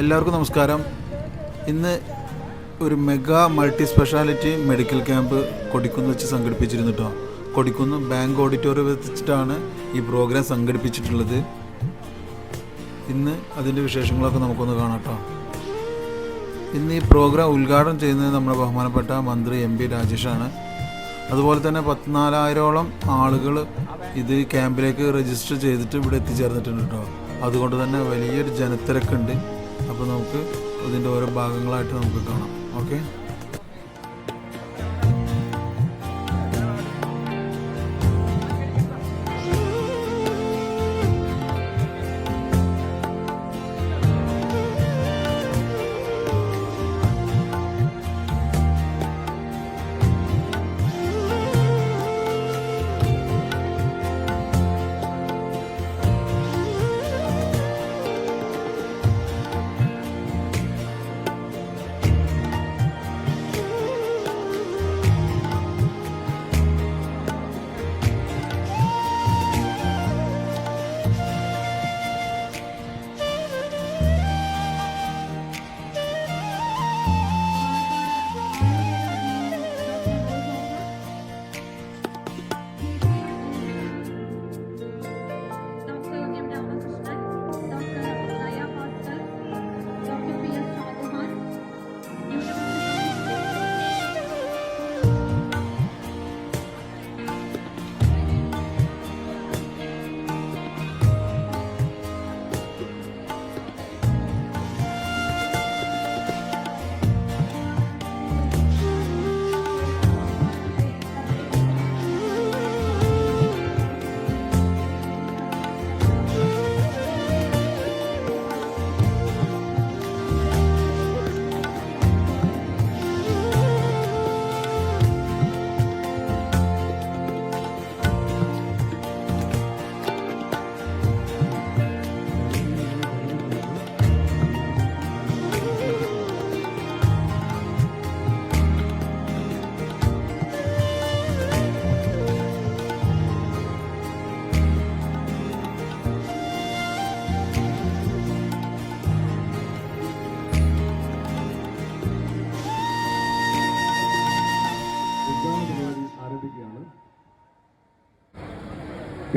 എല്ലാവർക്കും നമസ്കാരം. ഇന്ന് ഒരു mega multi speciality medical camp Kodikunnu വെച്ച് സംഘടിപ്പിച്ചിരുന്നു കേട്ടോ. കൊടിക്കുന്ന് ബാങ്ക് ഓഡിറ്റോറിയം വെച്ചിട്ടാണ് ഈ പ്രോഗ്രാം സംഘടിപ്പിച്ചിട്ടുള്ളത്. ഇന്ന് അതിൻ്റെ വിശേഷങ്ങളൊക്കെ നമുക്കൊന്ന് കാണാം കേട്ടോ. ഇന്ന് ഈ പ്രോഗ്രാം ഉദ്ഘാടനം ചെയ്യുന്നത് നമ്മുടെ ബഹുമാനപ്പെട്ട മന്ത്രി MP രാജേഷാണ്. അതുപോലെ തന്നെ 14,000ഓളം ആളുകൾ ഇത് ക്യാമ്പിലേക്ക് രജിസ്റ്റർ ചെയ്തിട്ട് ഇവിടെ എത്തിച്ചേർന്നിട്ടുണ്ട് കേട്ടോ. അതുകൊണ്ട് തന്നെ വലിയൊരു ജനത്തിരക്കുണ്ട്. അപ്പോൾ നമുക്ക് ഇതിൻ്റെ ഓരോ ഭാഗങ്ങളായിട്ട് നമുക്ക് കാണാം. ഓക്കെ,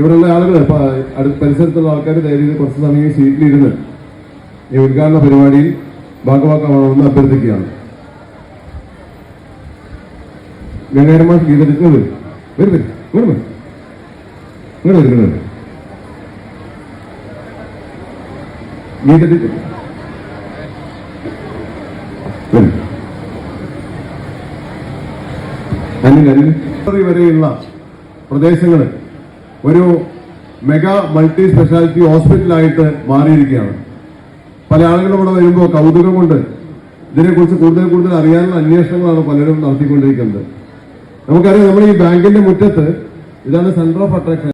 ഇവിടെയുള്ള ആളുകൾ പരിസരത്തുള്ള ആൾക്കാർ ധൈര്യം കുറച്ച് സമയം സീറ്റിലിരുന്ന് ഈ ഉദ്ഘാടന പരിപാടിയിൽ ഭാഗമാക്കാമെന്ന് അഭ്യർത്ഥിക്കുകയാണ്. ഗംഗാരമാ ഗീതടിക്കുന്നത് ഗീതടിക്കും വരെയുള്ള പ്രദേശങ്ങൾ ഒരു മെഗാ മൾട്ടി സ്പെഷ്യാലിറ്റി ഹോസ്പിറ്റലായിട്ട് മാറിയിരിക്കുകയാണ്. പല ആളുകളും ഇവിടെ വരുമ്പോൾ കൗതുകം കൊണ്ട് ഇതിനെക്കുറിച്ച് കൂടുതൽ അറിയാനുള്ള അന്വേഷണങ്ങളാണ് പലരും നടത്തിക്കൊണ്ടിരിക്കുന്നത്. നമുക്കറിയാം, നമ്മുടെ ഈ ബാങ്കിന്റെ മുറ്റത്ത് ഇതാണ് സെന്റർ ഓഫ് അട്രാക്ഷൻ.